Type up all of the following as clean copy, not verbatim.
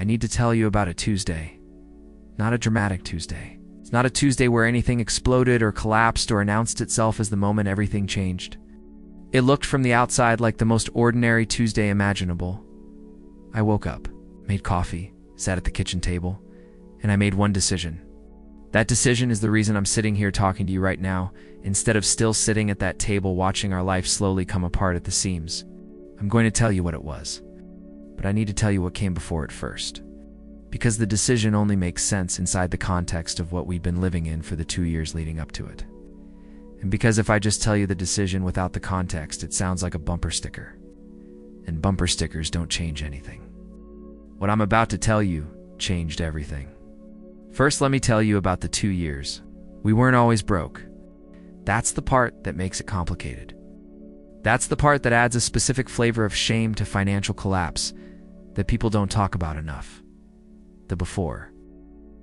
need to tell you about a Tuesday. Not a dramatic Tuesday. It's not a Tuesday where anything exploded or collapsed or announced itself as the moment everything changed. It looked from the outside like the most ordinary Tuesday imaginable. I woke up, made coffee, sat at the kitchen table, and I made one decision. That decision is the reason I'm sitting here talking to you right now, instead of still sitting at that table watching our life slowly come apart at the seams. I'm going to tell you what it was, but I need to tell you what came before it first. Because the decision only makes sense inside the context of what we'd been living in for the 2 years leading up to it. And because if I just tell you the decision without the context, it sounds like a bumper sticker. And bumper stickers don't change anything. What I'm about to tell you changed everything. First, let me tell you about the 2 years. We weren't always broke. That's the part that makes it complicated. That's the part that adds a specific flavor of shame to financial collapse that people don't talk about enough. The before.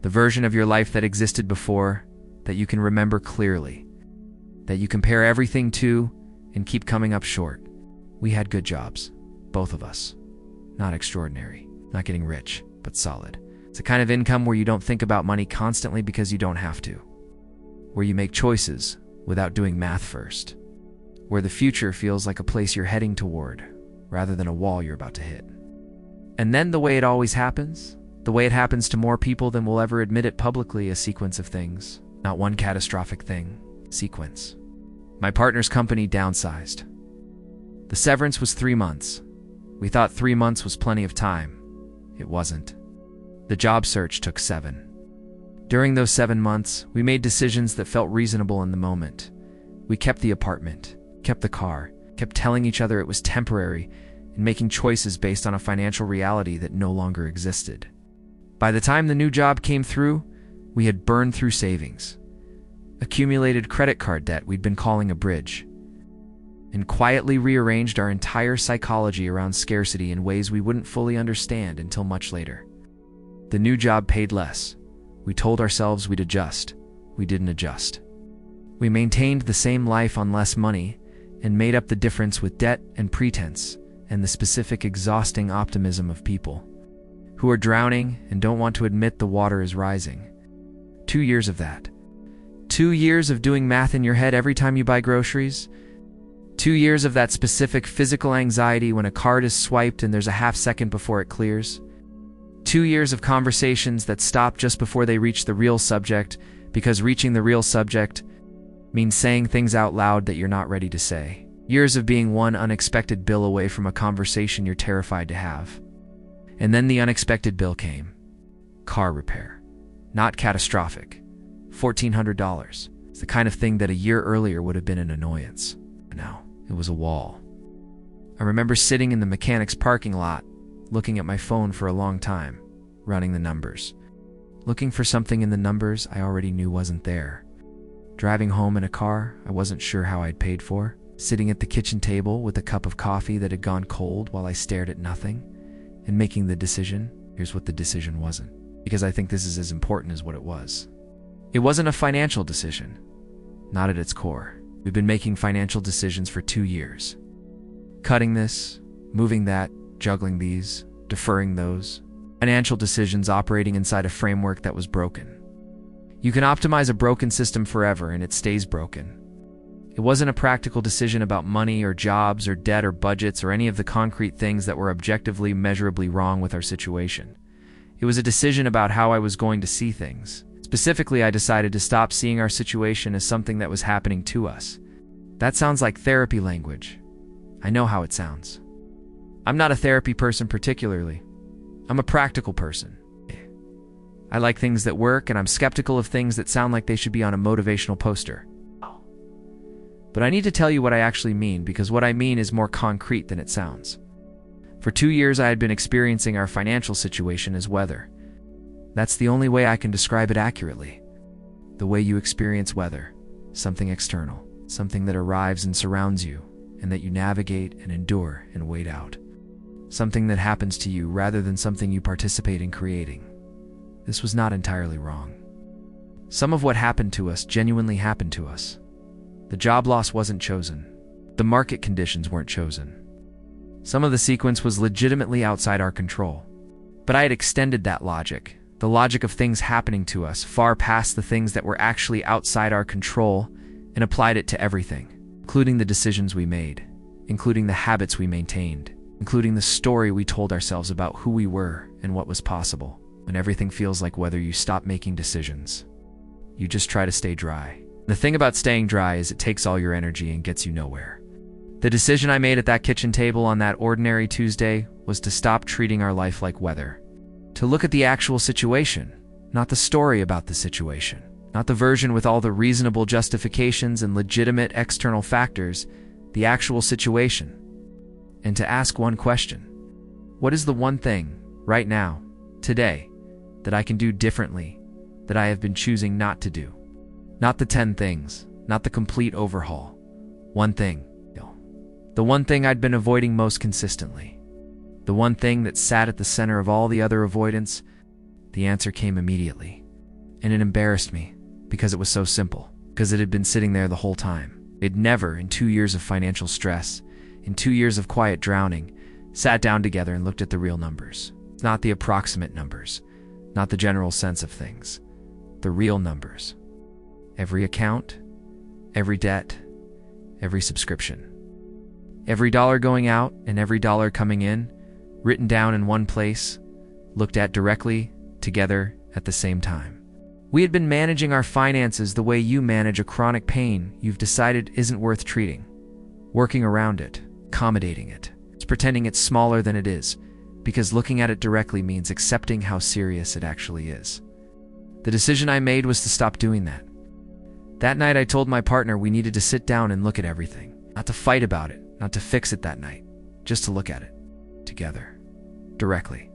The version of your life that existed before, that you can remember clearly, that you compare everything to and keep coming up short. We had good jobs, both of us. Not extraordinary, not getting rich, but solid. It's a kind of income where you don't think about money constantly because you don't have to. Where you make choices without doing math first. Where the future feels like a place you're heading toward, rather than a wall you're about to hit. And then the way it always happens, the way it happens to more people than will ever admit it publicly, a sequence of things. Not one catastrophic thing, sequence. My partner's company downsized. The severance was 3 months. We thought 3 months was plenty of time. It wasn't. The job search took 7. During those 7 months, we made decisions that felt reasonable in the moment. We kept the apartment, kept the car, kept telling each other it was temporary, and making choices based on a financial reality that no longer existed. By the time the new job came through, we had burned through savings, accumulated credit card debt we'd been calling a bridge, and quietly rearranged our entire psychology around scarcity in ways we wouldn't fully understand until much later. The new job paid less. We told ourselves we'd adjust. We didn't adjust. We maintained the same life on less money and made up the difference with debt and pretense and the specific exhausting optimism of people who are drowning and don't want to admit the water is rising. 2 years of that. 2 years of doing math in your head every time you buy groceries. 2 years of that specific physical anxiety when a card is swiped and there's a half second before it clears. 2 years of conversations that stop just before they reach the real subject, because reaching the real subject means saying things out loud that you're not ready to say. Years of being one unexpected bill away from a conversation you're terrified to have. And then the unexpected bill came. Car repair. Not catastrophic. $1,400. It's the kind of thing that a year earlier would have been an annoyance. But no, it was a wall. I remember sitting in the mechanic's parking lot, looking at my phone for a long time, running the numbers. Looking for something in the numbers I already knew wasn't there. Driving home in a car I wasn't sure how I'd paid for. Sitting at the kitchen table with a cup of coffee that had gone cold while I stared at nothing. And making the decision. Here's what the decision wasn't. Because I think this is as important as what it was. It wasn't a financial decision. Not at its core. We've been making financial decisions for 2 years. Cutting this, moving that, juggling these, deferring those. Financial decisions operating inside a framework that was broken. You can optimize a broken system forever and it stays broken. It wasn't a practical decision about money or jobs or debt or budgets or any of the concrete things that were objectively, measurably wrong with our situation. It was a decision about how I was going to see things. Specifically, I decided to stop seeing our situation as something that was happening to us. That sounds like therapy language. I know how it sounds. I'm not a therapy person particularly. I'm a practical person. I like things that work, and I'm skeptical of things that sound like they should be on a motivational poster. But I need to tell you what I actually mean, because what I mean is more concrete than it sounds. For 2 years, I had been experiencing our financial situation as weather. That's the only way I can describe it accurately. The way you experience weather. Something external. Something that arrives and surrounds you, and that you navigate and endure and wait out. Something that happens to you rather than something you participate in creating. This was not entirely wrong. Some of what happened to us genuinely happened to us. The job loss wasn't chosen. The market conditions weren't chosen. Some of the sequence was legitimately outside our control. But I had extended that logic, the logic of things happening to us, far past the things that were actually outside our control, and applied it to everything, including the decisions we made, including the habits we maintained, including the story we told ourselves about who we were and what was possible. When everything feels like whether you stop making decisions, you just try to stay dry. The thing about staying dry is it takes all your energy and gets you nowhere. The decision I made at that kitchen table on that ordinary Tuesday was to stop treating our life like weather. To look at the actual situation, not the story about the situation, not the version with all the reasonable justifications and legitimate external factors, the actual situation. And to ask one question: what is the one thing, right now, today, that I can do differently, that I have been choosing not to do? Not the 10 things, not the complete overhaul. One thing. The one thing I'd been avoiding most consistently. The one thing that sat at the center of all the other avoidance. The answer came immediately. And it embarrassed me, because it was so simple, because it had been sitting there the whole time. It never, in 2 years of financial stress, in 2 years of quiet drowning, sat down together and looked at the real numbers. Not the approximate numbers, not the general sense of things. The real numbers. Every account, every debt, every subscription. Every dollar going out and every dollar coming in, written down in one place, looked at directly, together, at the same time. We had been managing our finances the way you manage a chronic pain you've decided isn't worth treating. Working around it, accommodating it. It's pretending it's smaller than it is, because looking at it directly means accepting how serious it actually is. The decision I made was to stop doing that. That night I told my partner we needed to sit down and look at everything. Not to fight about it, not to fix it that night, just to look at it. Together. Directly.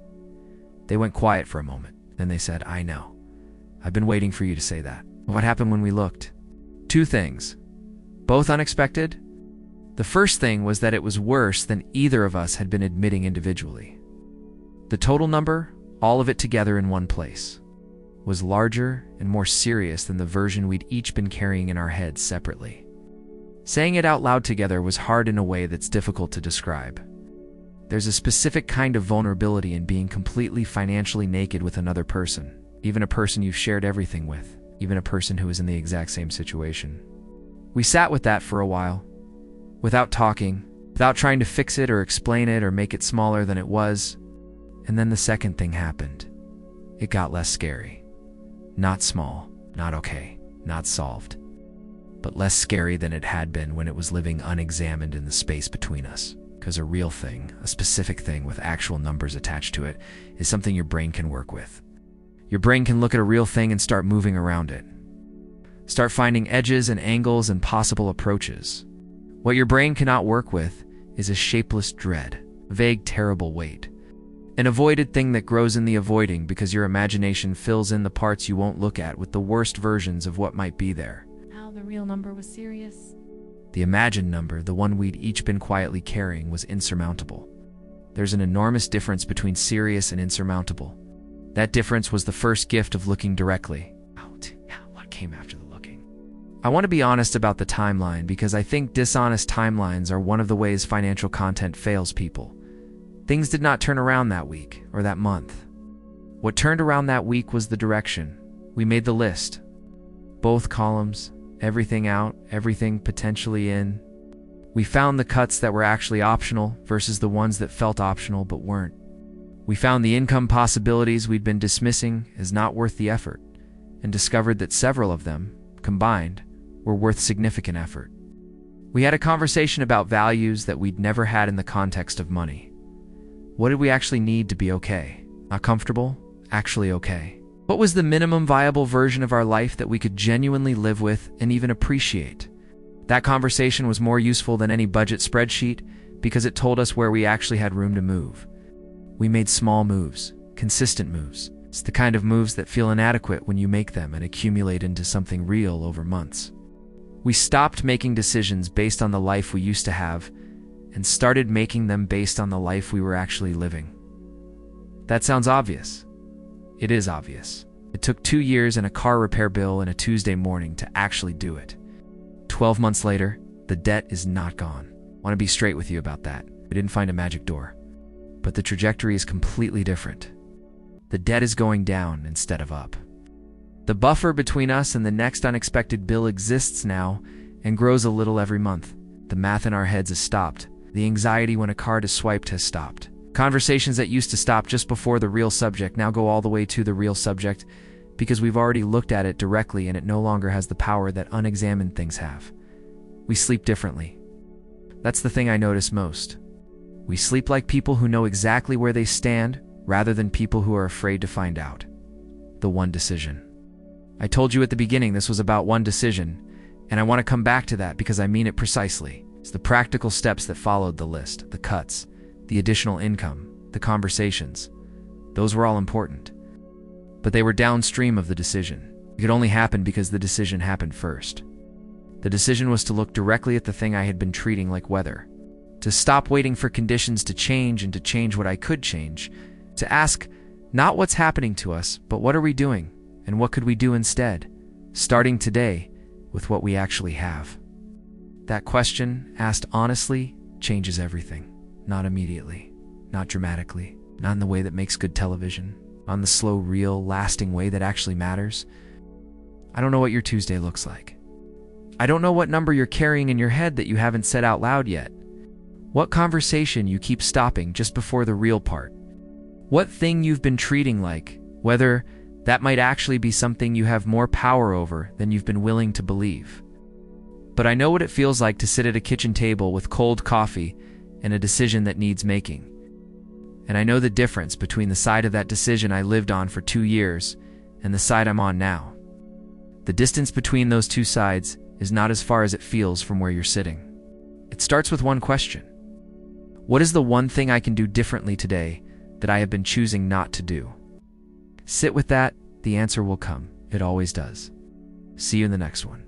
They went quiet for a moment. Then they said, "I know. I've been waiting for you to say that." What happened when we looked? 2 things. Both unexpected. The first thing was that it was worse than either of us had been admitting individually. The total number, all of it together in one place, was larger and more serious than the version we'd each been carrying in our heads separately. Saying it out loud together was hard in a way that's difficult to describe. There's a specific kind of vulnerability in being completely financially naked with another person, even a person you've shared everything with, even a person who is in the exact same situation. We sat with that for a while, without talking, without trying to fix it or explain it or make it smaller than it was. And then the second thing happened. It got less scary. Not small, not okay, not solved, but less scary than it had been when it was living unexamined in the space between us. Because a real thing, a specific thing with actual numbers attached to it, is something your brain can work with. Your brain can look at a real thing and start moving around it. Start finding edges and angles and possible approaches. What your brain cannot work with is a shapeless dread, a vague, terrible weight. An avoided thing that grows in the avoiding because your imagination fills in the parts you won't look at with the worst versions of what might be there. How the real number was serious. The imagined number, the one we'd each been quietly carrying, was insurmountable. There's an enormous difference between serious and insurmountable. That difference was the first gift of looking directly. What came after the looking? I want to be honest about the timeline because I think dishonest timelines are one of the ways financial content fails people. Things did not turn around that week or that month. What turned around that week was the direction. We made the list. Both columns, everything out, everything potentially in. We found the cuts that were actually optional versus the ones that felt optional but weren't. We found the income possibilities we'd been dismissing as not worth the effort, and discovered that several of them, combined, were worth significant effort. We had a conversation about values that we'd never had in the context of money. What did we actually need to be okay? Not comfortable, actually okay. What was the minimum viable version of our life that we could genuinely live with and even appreciate? That conversation was more useful than any budget spreadsheet because it told us where we actually had room to move. We made small moves, consistent moves. It's the kind of moves that feel inadequate when you make them and accumulate into something real over months. We stopped making decisions based on the life we used to have and started making them based on the life we were actually living. That sounds obvious. It is obvious. It took 2 years and a car repair bill and a Tuesday morning to actually do it. 12 months later, the debt is not gone. I want to be straight with you about that. We didn't find a magic door. But the trajectory is completely different. The debt is going down instead of up. The buffer between us and the next unexpected bill exists now and grows a little every month. The math in our heads has stopped. The anxiety when a card is swiped has stopped. Conversations that used to stop just before the real subject now go all the way to the real subject because we've already looked at it directly and it no longer has the power that unexamined things have. We sleep differently. That's the thing I notice most. We sleep like people who know exactly where they stand rather than people who are afraid to find out. The one decision. I told you at the beginning this was about one decision, and I want to come back to that because I mean it precisely. It's the practical steps that followed the list, the cuts, the additional income, the conversations. Those were all important. But they were downstream of the decision. It could only happen because the decision happened first. The decision was to look directly at the thing I had been treating like weather. To stop waiting for conditions to change and to change what I could change. To ask, not what's happening to us, but what are we doing? And what could we do instead? Starting today with what we actually have. That question, asked honestly, changes everything. Not immediately, not dramatically, not in the way that makes good television, on the slow, real, lasting way that actually matters. I don't know what your Tuesday looks like. I don't know what number you're carrying in your head that you haven't said out loud yet. What conversation you keep stopping just before the real part. What thing you've been treating like, whether that might actually be something you have more power over than you've been willing to believe. But I know what it feels like to sit at a kitchen table with cold coffee and a decision that needs making. And I know the difference between the side of that decision I lived on for 2 years and the side I'm on now. The distance between those two sides is not as far as it feels from where you're sitting. It starts with one question. What is the one thing I can do differently today that I have been choosing not to do? Sit with that, the answer will come. It always does. See you in the next one.